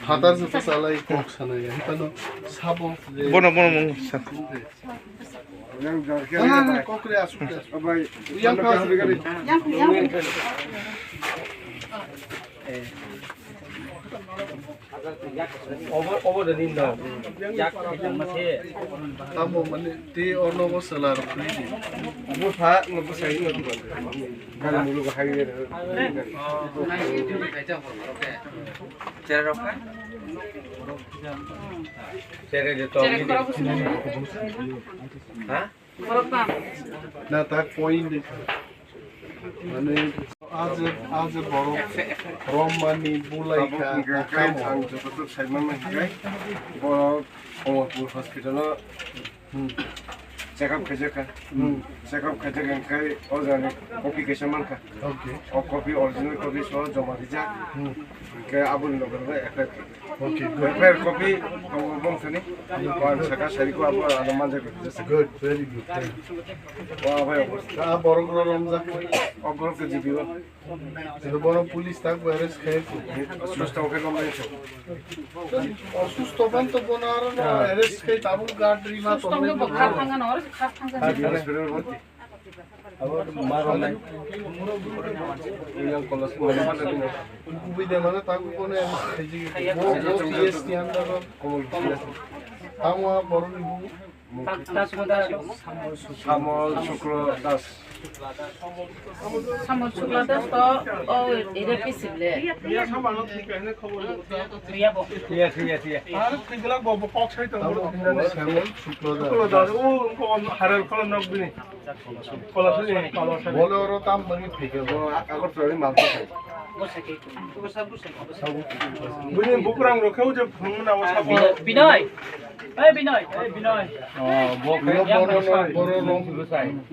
바다에서 살아이 꼭사나요. 이거는 사보. 보노 사. 아, 꼭그래 아쉽게. 양파 그래. over the window. Yak masih. Tamu mana di ono masalah rupanya. Abu Fa ngabu sai ngabu ban. Kan mulu ka haye. Cere de to. Ha? Na tak point মানে আজ বড় রম্মানি বুলাইকা কাম যত সাইমান মাই বড় Kamalpur hospital checkup খাইজাকা checkup খাইজাকা খাই অজানে copy কেসা মানকা ওকে ও copy original copy সহ জমা দিজা কে আবুল লগরবে একটা ওকে ফের কপি বংশনি ওয়ান সাকা সারিকো আবু আলমান জায়গা গুড ভেরি গুড ওয়া ভাই অবস্থা বড় বড় রমজা অগ্রকে জিবিও এটা বড় পুলিশ থাকবে অ্যারেস্ট খেয়ে সুস্থ ওকে লম্বাইছো অসুস্থ বান তো বনার না অ্যারেস্ট খেয়ে তাবু গার্ড রিমা তো খার ভাঙা না খার ভাঙা হসপিটাল ভর্তি আবার মারো নাই ইয়ং কলেজ উবিদে মানে তাকু কোনে অ্যারেস্ট খেয়ে ও পিএস নি আন্ডার কমল তামা বড় নিবু সামল শুক্র দাস সামল শুক্লা দাস তো ও এরে পিছিলে ইয়া সামানো ঠিক আছে খবর Tia tia. আর কিগলা গব কক সাইতো শ্যামল শুক্লদাস দাস ও কোন হারাল কোন নবনি কলাসনি কলাসনি বলে ওর তাম মানে ফেকে আগর তরি মাল খাই বুনি বুকরাং রখাও যে ফংনা ওসাব Binoy. Hey Binoy.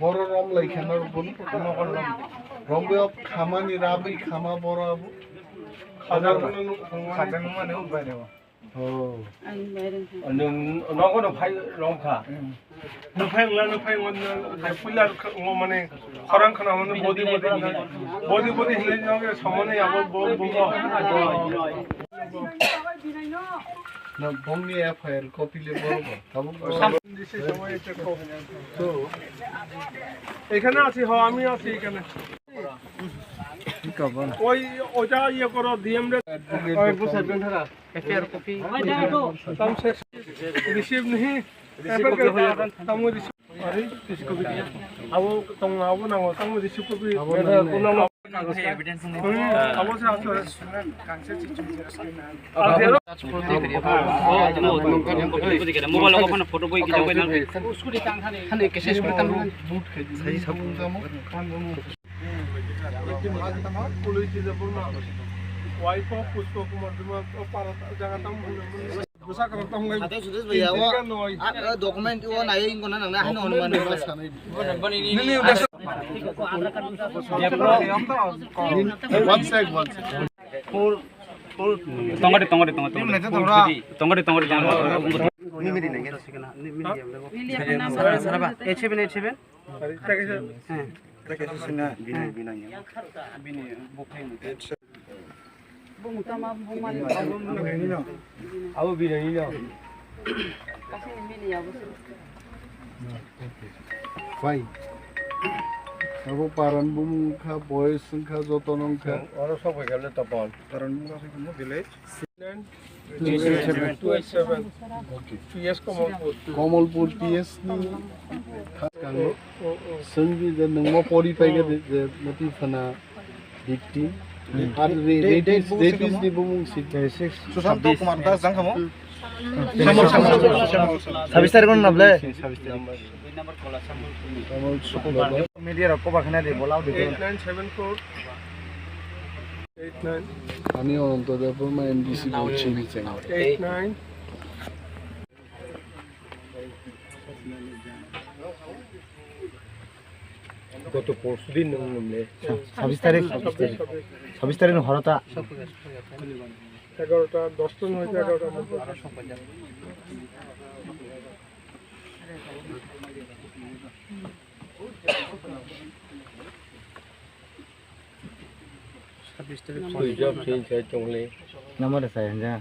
বড় রম লাইখানার বলি রমবে খামানি রাবি খামা বড় আবু খাজাং মানে উবাই দেবা ও আই মেরেন Nong no phai Romphre. নুফাই ওন পুলার মানে খরাং খানা মানে বডি হিলে নগে সমনে আবো বঙ্গ না বঙ্গি এফআইআর কপিলে বড় তাবু তো এখানে আছি আমি আছি এখানে ওই ওটা ইয়ে করো ডিএম রে ওই বুঝাবেন থাকা Efer kopi. तम से रिसीव नहीं एफर के तम रिसीव अरे रिसीव कभी अब तम अब ना वो तम रिसीव कभी मेरा पुना Evidence अब से आते कांसे चिज मोबाइल को अपना फोटो बोई की जगह ना उसको दिखान खाने कैसे इसको तम বুট খেয়ে সেই সব কাম पुलिस जब ना वाइफ ऑफ पुष्प कुमार पारा जगह तम गुसा करता हूं Ate sudah bayawa. Dokumen itu na yung konan na ano naman yung sanay. नहीं उधर से one sec tongade bungtama bungman अब भी नहीं ना kasi mini ya bos fine अब पारन बुमखा बयस संखा जतनंखा और सब हो गया तो पाल कारण मुका से को village 287 okay PS Kamalpur PS नि खासकांगो संगी जे नंगो परि पाइगे जे मति फना victim আর রেডিস নি বুমুং 6 Susanto Kumar Das jang kamu? ছাব্বিশ তারিখ নামলে 2 নম্বর কলা সামুল শ্যামল শুক্লাবত মিডিয়ার কবাখানে দিয়ে বলাও দিতে 8974 89 আমি অনন্ত দেববর্মা এমডিসি চিনি চ্যানেল 89 গত পরশু দিন নামলে 26 তারিখ হরতা 11টা 10 জন হয়েছে 11টার মধ্যে নাম্বার আছে যা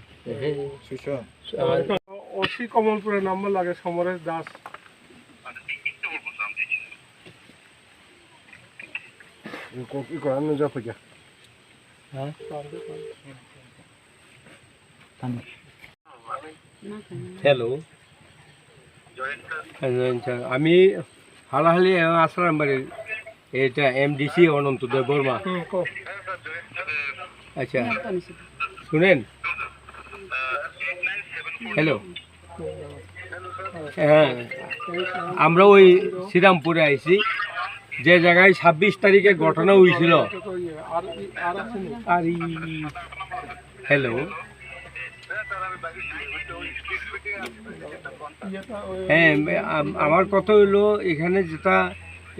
অসি কমলপুরের নাম্বার লাগে সমরেশ দাস 이거 안 넣어 보자. হ্যালো আমি হালাহালি আসলাম বাড়ি এটা এমডিসি অনন্ত দেববর্মা আচ্ছা শুনেন হ্যালো হ্যাঁ আমরা ওই শ্রীরামপুরে আইছি যে জায়গায় 26 তারিখে ঘটনা হয়েছিল আর হ্যালো হ্যাঁ আমার কথা হইলো এখানে যেটা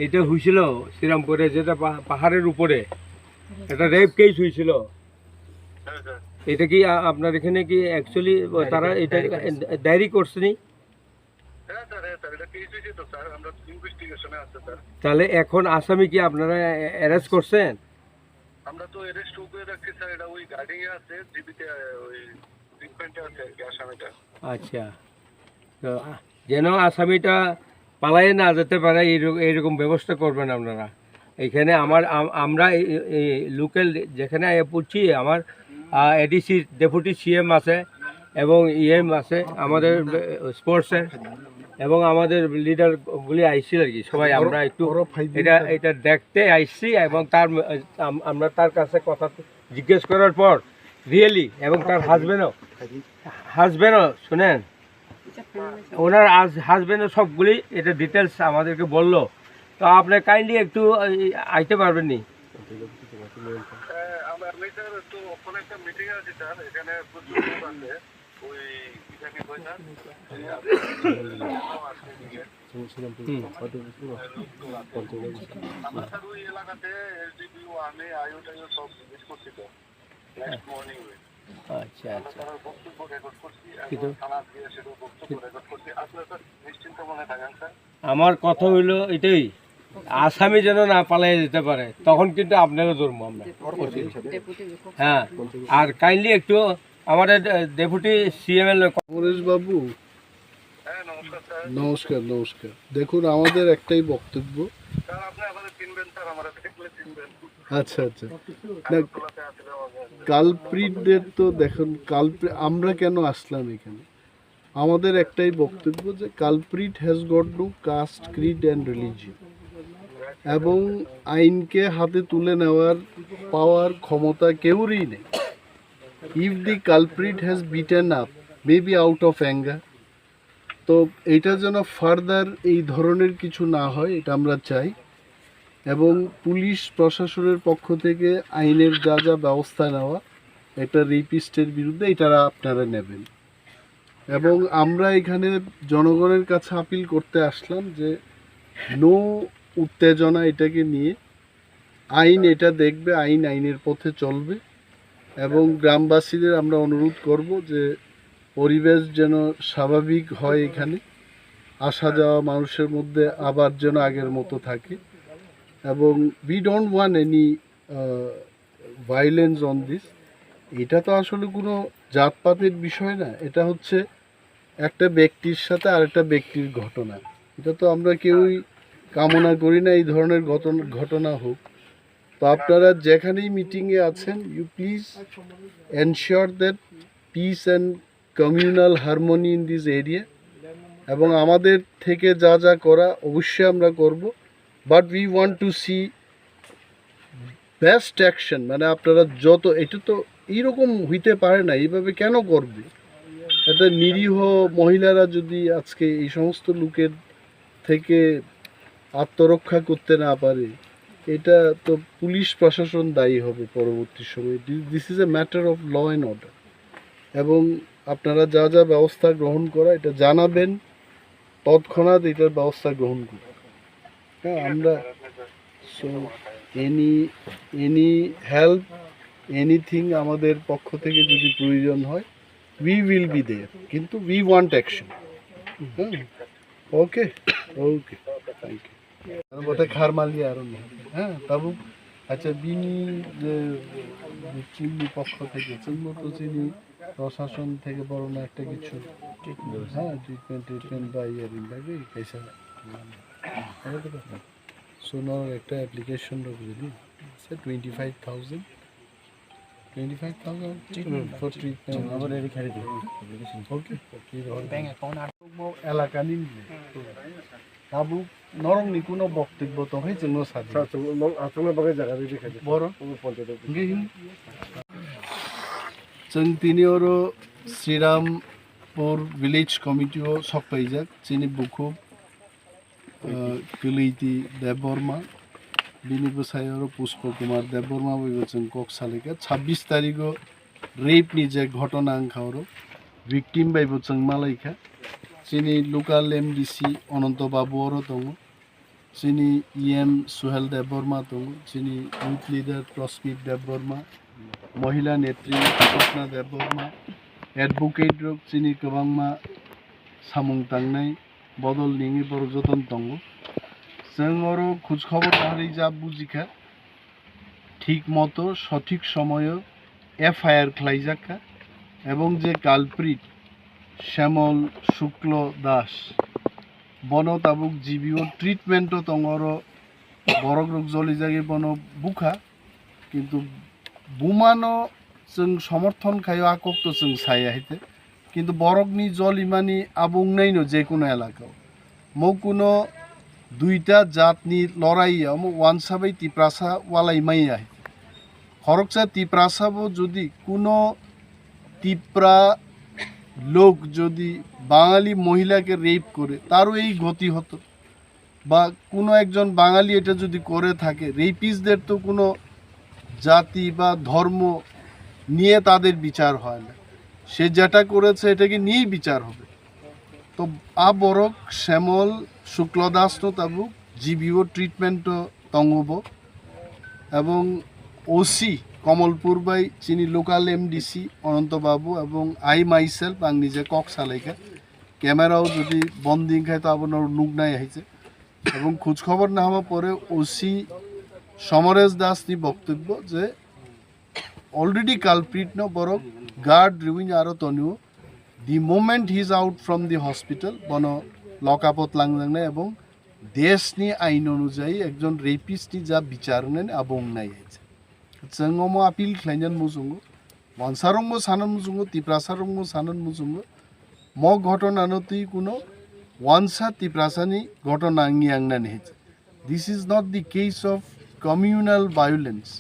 এটা হয়েছিল শ্রীরামপুরে যেটা পাহাড়ের উপরে একটা রেপ কেস হয়েছিল এটা কি আপনার এখানে কি অ্যাকচুয়ালি তারা এটা ডায়েরি করছে নি তাহলে এখন আসামি কি আপনারা অ্যারেস্ট করছেন আমরা তো অ্যারেস্ট করে রাখছি স্যার এটা ওই গার্ডিং এ আছে জিবিতে ওই ট্রিটমেন্টে আছে আর কি আসামিটা আচ্ছা তো যেন আসামিটা পালায়ে না যেতে পারে এইরকম ব্যবস্থা করবেন আপনারা এখানে আমরা লোকাল যেখানে পড়ছি আমার এডিসি ডেপুটি সিএম আছে এবং ইএম আছে আমাদের স্পোর্টসের এবং আমাদের লিডারগুলি আইসি আর কি সবাই আমরা একটু এটা দেখতে আইসি এবং আমরা তার কাছে কথা জিজ্ঞেস করার পর রিয়েলি এবং তার হাজবেন্ডও শুনেন ওনার হাজবেন্ডও সবগুলি এটা ডিটেলস আমাদেরকে বললো তো আপনি কাইন্ডলি একটু আইতে পারবেন নি আমি স্যার তো ওখানে একটা মিটিং আছে স্যার এখানে প্রচুর লোক আছে ওই এখানে কই না আমার স্যার ওই এলাকাতে এসডিপিও আমি আইওটাইও সব ভিজিট করছি তো নেক্সট মর্নিং আচ্ছা আচ্ছা বক্তব্য রেকর্ড করছি থানা দিয়ে সেটা বক্তব্য রেকর্ড করছি আপনার স্যার নিশ্চিন্ত মনে থাকেন স্যার আমার কথা হইলো এটাই আসামি যেন না পালিয়ে যেতে পারে তখন কিন্তু আপনারও ধরবো আমরা হ্যাঁ আর কাইন্ডলি একটু আমাদের ডেপুটি সিএম এর পরেশ বাবু হ্যাঁ নমস্কার স্যার নমস্কার দেখুন আমাদের একটাই বক্তব্য স্যার আপনি আমাদের চিনবেন স্যার আমরা দেখলে চিনবেন আচ্ছা না কালপ্রিটদের তো দেখুন আমরা কেন আসলাম এখানে আমাদের একটাই বক্তব্য যে culprit has got no caste creed and religion এবং আইনকে হাতে তুলে নেওয়ার পাওয়ার ক্ষমতা কেউরই নেই if the culprit has beaten up maybe out of anger তো এটা যেন ফার্দার এই ধরনের কিছু না হয় এটা আমরা চাই এবং পুলিশ প্রশাসনের পক্ষ থেকে আইনের যা যা ব্যবস্থা নেওয়া একটা রেপিস্টের বিরুদ্ধে এটা আপনারা নেবেন এবং আমরা এখানে জনগণের কাছে আপিল করতে আসলাম যে নো উত্তেজনা এটাকে নিয়ে আইন এটা দেখবে আইনের পথে চলবে এবং গ্রামবাসীদের আমরা অনুরোধ করব যে পরিবেশ যেন স্বাভাবিক হয় এখানে আসা যাওয়া মানুষের মধ্যে আবার যেন আগের মতো থাকে এবং we don't want any violence on this এটা তো আসলে কোনো জাতপাতের বিষয় না এটা হচ্ছে একটা ব্যক্তির সাথে আরেকটা ব্যক্তির ঘটনা এটা তো আমরা কেউই কামনা করি না এই ধরনের ঘটনা হোক তো আপনারা যেখানেই মিটিংয়ে আছেন you please ensure that peace and communal harmony in this area এবং আমাদের থেকে যা যা করা অবশ্যই আমরা করব but we want to see best action মানে আপনারা যত এটা তো এইরকম হইতে পারে না এইভাবে কেন করবে একটা নিরীহ মহিলারা যদি আজকে এই সমস্ত লোকের থেকে আত্মরক্ষা করতে না পারে, এটা তো পুলিশ প্রশাসন দায়ী হবে পরবর্তী সময়ে। This is a matter of law and order. এবং আপনারা যা যা ব্যবস্থা গ্রহণ করা এটা জানাবেন, তৎক্ষণাৎ এটার ব্যবস্থা গ্রহণ করুন। হ্যাঁ, আমরা সো এনি হেল্প, এনিথিং আমাদের পক্ষ থেকে যদি প্রয়োজন হয়, উই উইল বি দেয়ার, কিন্তু উই ওয়ান্ট অ্যাকশন। হ্যাঁ, ওকে ওকে, থ্যাংক ইউ। বোধহয় খার মালি আরো না। হ্যাঁ, তাবু আচ্ছা, বিনি যে চিনি পক্ষ থেকে তো চিনি প্রশাসন থেকে বড় না একটা কিছু, হ্যাঁ, ট্রিটমেন্ট বা ইয়ারিং লাগবে পয়সা সোনার একটা অ্যাপ্লিকেশন বুঝলি, সে 25,000 for treatment. Okay, bank account আর এলাকা নিন তাবু নরংনি কোনো বক্তব্য তো হয়েছে নো সাথে বড় जों तिनीहरू श्रीरामपुर विलेज कमिटीओ सकपाइजाक चिनी बुखु कलैती देवबर्मा बिनि बसायो पुष्प कुमार देवबर्मा बयबो जों कक्सालेका 26 तारिखो रेप नि जे घटना आंखारो विक्टिम बायबो जों मालाइखा चिनी लोकल एमडीसी अनंत बाबुओरो दङ, चिनी ईएम सुहेल देवबर्मा दङ, चिनी यूथ लीडर प्रस्मित देवबर्मा, महिला नेत्री यकना देवबर्मा, एडभोकेट रक चिनी गोबांमा सामुंतांनाय बदल निङि बर जतन दङ। जों आरो खोज खबर लानानै जा बुजिखा ठीक मतो सठिक समय एफआईआर खालायजाखा এবং যে কালপ্রিট শ্যামল শুক্ল দাস বন তাবুক জিবিও ট্রিটমেন্টও তঙর বরক রোগ জলি জাগে বন বুখা কিন্তু বুমানো जों समर्थन खायो आकक तो जों साया हेते किन्तु बरकनि जल इमानि आबुं नाइनो जे कोनो एलाकायाव मो कोनो दुईटा जातनि लड़ाइयाव मो वानसाबाई तिप्रासा वालाई माइया खरकसा तिप्रासाबो जदि कोनो तिप्रा लोक जदि बाঙালি महिलाके रेप करे तारो এই গতি হতো বা কোনো একজন বাঙালি এটা যদি করে থাকে রেপিস্টদের তো কোনো জাতি বা ধর্ম নিয়ে তাদের বিচার হয় না, সে যেটা করেছে এটাকে নিয়েই বিচার হবে। তো বরক শ্যামল শুক্লদাস তো তাবু জিবিও ট্রিটমেন্ট তঙ্গব এবং ওসি কমলপুর বাই চিনি লোকাল এমডিসি অনন্তবাবু এবং আই মাইসেলফ आं নিজে কক সালাইকা ক্যামেরাও যদি বন্দিং খায় তো আপনার নুগনাই হয়েছে এবং খোঁজখবর না হওয়ার পরে ওসি সমরেশ দাসনি বক্তব্য যে already culprit no borok guard reviewing aro tonu the moment he is out from the hospital bono lockup langnang ebong desh ni ain onujai ekjon rapist ni ja bichar nen abong nai aise जोंगो appeal khlainjan mujungo mansarongmo sanan mujungo tiprasarongmo sanan mujungo mo ghotona noti kuno wansa tiprasani ghotona ngiangna nehe. This is not the case of communal violence.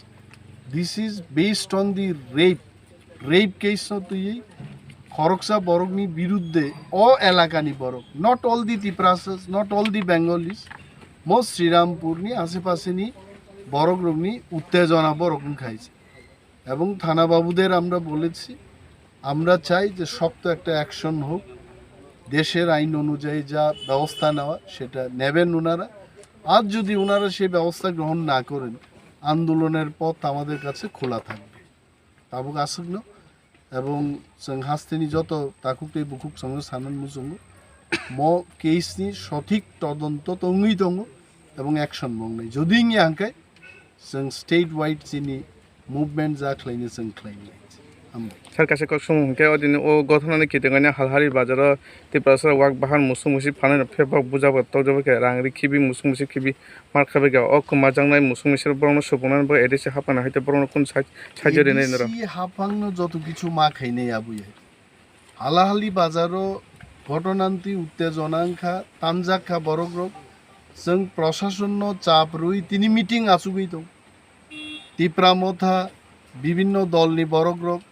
This is based on the rape case no to ye Khoroksa Borogni Birudde or Elakani Borok. Not all the Tiprasas, not all the Bengalis, most Srirampurni, Asepaseni, Borogrogni, Uttejana Borokun খাইছে এবং থানা বাবুদের আমরা বলেছি আমরা চাই যে শক্ত একটা অ্যাকশন হোক, দেশের আইন অনুযায়ী যা ব্যবস্থা নেওয়া সেটা নেবেন ওনারা। আজ যদি ওনারা সেই ব্যবস্থা গ্রহণ না করেন আন্দোলনের পথ আমাদের কাছে খোলা থাকবে তাবুক আসুন এবং जों हास्तेनि যত তাকুকে বুকুক সঙ্গে সানন মুজঙ্গ ম কেসনি সঠিক তদন্ত তঙ্গই দङ এবং অ্যাকশন মংনাই যদি ই আংকাই जों স্টেট ওয়াইড চিনি মুভমেন্ট যা ख्लायनो जों ख्लायनो सार कासे कसम के अदिन ओ गथनानि कितेगानि हालहारि बाजार तिप्रासा वाक बाहान मुसु मुसि फाने फेबक बुजाब तजब के रांगरि खिबि मुसु मुसि खिबि मार खाबे के अ कुमाजांनाय मुसु मुसिर बरन सुबुनान ब एडिसे हापाना हयते बरन कोन साइजरे नै नर हाफांनो যত কিছু মা খাইনে আবুয়ে হালাহালি বাজারও ঘটনান্তি উত্তেজনাংখা তানজাখা বরগ্রক जों প্রশাসন চাপ রই তিনি মিটিং আসুগই তো তিপ্রামথা বিভিন্ন দলনি বরগ্রক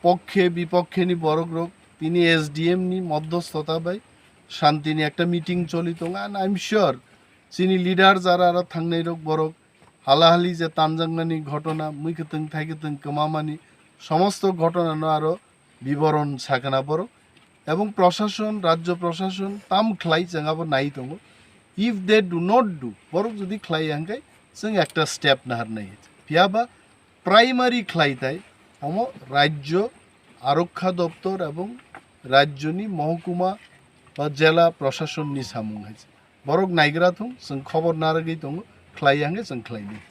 পক্ষে বিপক্ষে নি বরগ্রক তিনি SDM নি মধ্যস্থতা বাই শান্তিনি একটা মিটিং চলিত অ্যান্ড আই এম শিওর চিনি লিডার যারা আরো থাংনাই রোগ বরক হালাহালি যে তানজাংনানি ঘটনা মুইকেতং থাইকেতং কমামানি সমস্ত ঘটনা আরো বিবরণ সাকানা বড় এবং প্রশাসন রাজ্য প্রশাসন তাম খ্লাই চাঙাবো নাই দङ if they do not do বরক যদি খ্লাই হাঙ্কাই जों একটা স্টেপ নাহার নাই পিয়াবা প্রাইমারি খ্লাই তাই হম রাজ্য আরক্ষা দপ্তর এবং রাজ্যনি মহকুমা বা জেলা প্রশাসন নি সামুং হয়েছে বরক নাইগ্রা থং जों খবর না রাগै দङ খ্লাই হাঙ্গে जों খ্লাই নাই